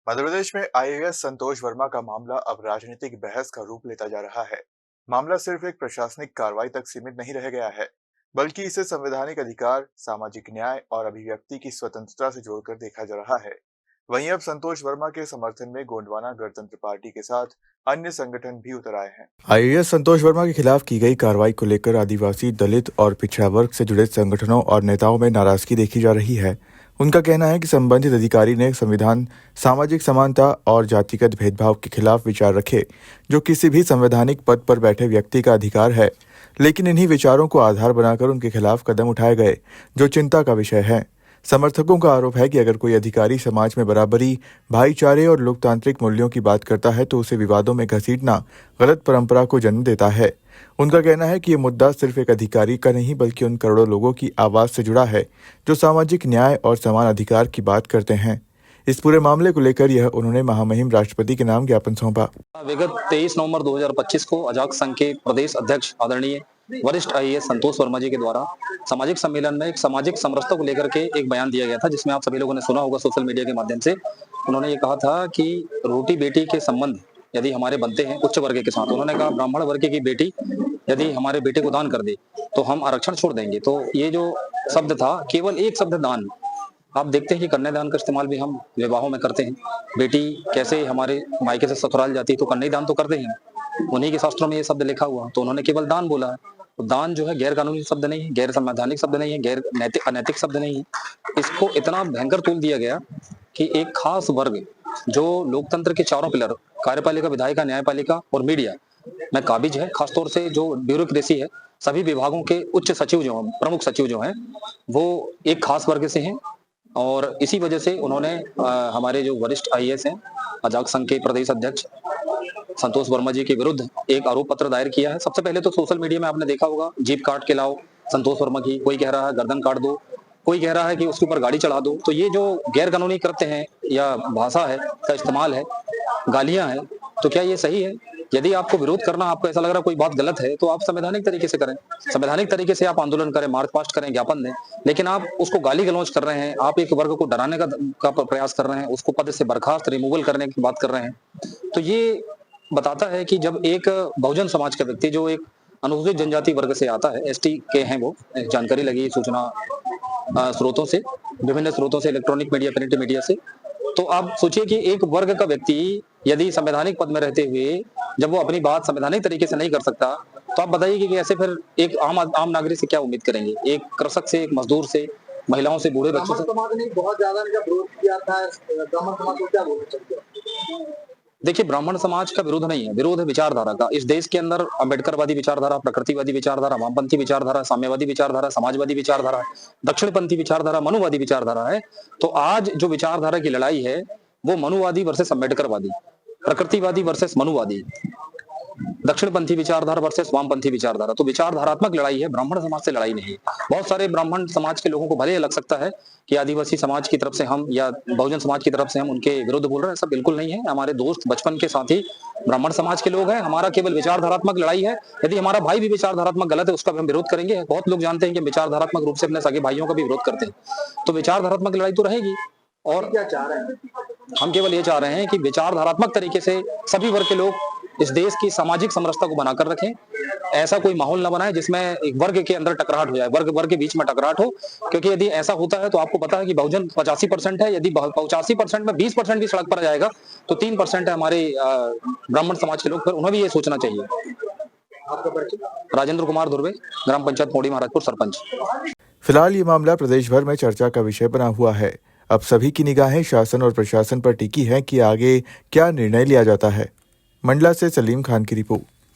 मध्य प्रदेश में आईएएस संतोष वर्मा का मामला अब राजनीतिक बहस का रूप लेता जा रहा है। मामला सिर्फ एक प्रशासनिक कार्रवाई तक सीमित नहीं रह गया है, बल्कि इसे संवैधानिक अधिकार, सामाजिक न्याय और अभिव्यक्ति की स्वतंत्रता से जोड़कर देखा जा रहा है। वहीं अब संतोष वर्मा के समर्थन में गोंडवाना गणतंत्र पार्टी के साथ अन्य संगठन भी उतर आए हैं। आईएएस संतोष वर्मा के खिलाफ की गई कार्रवाई को लेकर आदिवासी, दलित और पिछड़ा वर्ग से जुड़े संगठनों और नेताओं में नाराजगी देखी जा रही है। उनका कहना है कि संबंधित अधिकारी ने संविधान, सामाजिक समानता और जातिगत भेदभाव के खिलाफ विचार रखे, जो किसी भी संवैधानिक पद पर बैठे व्यक्ति का अधिकार है। लेकिन इन्हीं विचारों को आधार बनाकर उनके खिलाफ कदम उठाए गए, जो चिंता का विषय है। समर्थकों का आरोप है कि अगर कोई अधिकारी समाज में बराबरी, भाईचारे और लोकतांत्रिक मूल्यों की बात करता है तो उसे विवादों में घसीटना गलत परंपरा को जन्म देता है। उनका कहना है कि ये मुद्दा सिर्फ एक अधिकारी का नहीं, बल्कि उन करोड़ों लोगों की आवाज से जुड़ा है जो सामाजिक न्याय और समान अधिकार की बात करते हैं। इस पूरे मामले को लेकर यह उन्होंने महामहिम राष्ट्रपति के नाम ज्ञापन सौंपा। विगत 23 नवंबर 2025 को अजाक संघ के प्रदेश अध्यक्ष आदरणीय वरिष्ठ आईएएस संतोष वर्मा जी के द्वारा सामाजिक सम्मेलन में एक सामाजिक समरसता को लेकर के एक बयान दिया गया था, जिसमें आप सभी लोगों ने सुना होगा सोशल मीडिया के माध्यम से। उन्होंने ये कहा था कि रोटी बेटी के संबंध यदि हमारे बनते हैं उच्च वर्ग के साथ, उन्होंने कहा ब्राह्मण वर्ग की बेटी यदि हमारे बेटे को दान कर दे तो हम आरक्षण छोड़ देंगे। तो ये जो शब्द था, केवल एक शब्द दान, आप देखते हैं कि कन्यादान का इस्तेमाल भी हम विवाहों में करते हैं। बेटी कैसे हमारे मायके से ससुराल जाती है तो कन्यादान तो करते हैं, उन्हीं के शास्त्रों में ये शब्द लिखा हुआ, तो उन्होंने केवल दान बोला है। तो दान जो है गैर कानूनी शब्द नहीं है, गैर संवैधानिक शब्द नहीं है, गैर नैतिक अनैतिक शब्द नहीं है। इसको इतना भयंकर तूल दिया गया कि एक खास वर्ग जो लोकतंत्र के चारों पिलर, कार्यपालिका, विधायिका, न्यायपालिका और मीडिया में काबिज है, खासतौर से जो ब्यूरोक्रेसी है, सभी विभागों के उच्च सचिव जो हैं, प्रमुख सचिव जो हैं, वो एक खास वर्ग से हैं। और इसी वजह से उन्होंने हमारे जो वरिष्ठ आईएएस हैं, अजाक संघ के प्रदेश अध्यक्ष संतोष वर्मा जी के विरुद्ध एक आरोप पत्र दायर किया है। सबसे पहले तो सोशल मीडिया में आपने देखा होगा, जीप काट के लाओ संतोष वर्मा की, कोई कह रहा है गर्दन काट दो, कोई कह रहा है कि उसके ऊपर गाड़ी चढ़ा दो। तो ये जो गैर कानूनी कृत्य हैं या भाषा है का इस्तेमाल है, गालियां हैं, तो क्या ये सही है? यदि आपको विरोध करना, आपको ऐसा लग रहा है कोई बात गलत है, तो आप संवैधानिक तरीके से करें, संवैधानिक तरीके से आप आंदोलन करें, मार्च पास्ट करें, ज्ञापन दें। लेकिन आप उसको गाली गलौज कर रहे हैं, आप एक वर्ग को डराने का प्रयास कर रहे हैं, उसको पद से बर्खास्त, रिमूवल करने की बात कर रहे हैं। तो ये बताता है कि जब एक बहुजन समाज का व्यक्ति जो एक अनुसूचित जनजाति वर्ग से आता है, एसटी के हैं, वो जानकारी लगी सूचना स्रोतों से, विभिन्न स्रोतों से, इलेक्ट्रॉनिक मीडिया, प्रिंट मीडिया से। तो आप सोचिए कि एक वर्ग का व्यक्ति यदि संवैधानिक पद में रहते हुए जब वो अपनी बात संवैधानिक तरीके से नहीं कर सकता, तो आप बताइए कि ऐसे फिर एक आम नागरिक से क्या उम्मीद करेंगे? एक कृषक से, एक मजदूर से, महिलाओं से, बूढ़े बच्चों से। समाज ने बहुत ज्यादा इनका विरोध किया था, ब्राह्मण समाज को क्या बोलना चाहिए? देखिए, ब्राह्मण समाज का विरोध नहीं है, विरोध है विचारधारा का। इस देश के अंदर अम्बेडकरवादी विचारधारा, प्रकृतिवादी विचारधारा, वामपंथी विचारधारा, साम्यवादी विचारधारा, समाजवादी विचारधारा, दक्षिणपंथी विचारधारा, मनुवादी विचारधारा है। तो आज जो विचारधारा की लड़ाई है वो मनुवादी वर्सेस अम्बेडकरवादी, प्रकृतिवादी वर्सेस मनुवादी, दक्षिणपंथी विचारधारा वर्सेस वामपंथी विचारधारा। तो विचारधारात्मक लड़ाई है, ब्राह्मण समाज से लड़ाई नहीं है। बहुत सारे ब्राह्मण समाज के लोगों को भले लग सकता है कि आदिवासी समाज की तरफ से हम या बहुजन समाज की तरफ से हम उनके विरुद्ध बोल रहे हैं, ऐसा बिल्कुल नहीं है। हमारे दोस्त बचपन के साथी ब्राह्मण समाज के लोग हैं। हमारा केवल विचारधारात्मक लड़ाई है। यदि हमारा भाई भी विचारधारात्मक गलत है, उसका भी हम विरोध करेंगे। बहुत लोग जानते हैं कि विचारधारात्मक रूप से अपने सगे भाइयों का भी विरोध करते हैं, तो विचारधारात्मक लड़ाई तो रहेगी। और क्या चाह रहे हैं? हम केवल ये चाह रहे हैं कि विचारधारात्मक तरीके से सभी वर्ग के लोग इस देश की सामाजिक समरसता को बनाकर रखें। ऐसा कोई माहौल न बनाए जिसमें एक वर्ग के अंदर टकराहट हो जाए, वर्ग के बीच में टकराहट हो। क्योंकि यदि ऐसा होता है तो आपको पता है कि बहुजन 85% है, यदि 85% में 20% भी सड़क पर जाएगा तो 3% है हमारे ब्राह्मण समाज के लोग। फिर उन्हें भी ये सोचना चाहिए। आपका परिचय? राजेंद्र कुमार धुर्वे, ग्राम पंचायत मोड़ी, महाराजपुर, सरपंच। फिलहाल ये मामला प्रदेश भर में चर्चा का विषय बना हुआ है। अब सभी की निगाहें शासन और प्रशासन पर टिकी हैं कि आगे क्या निर्णय लिया जाता है। मंडला से सलीम खान की रिपोर्ट।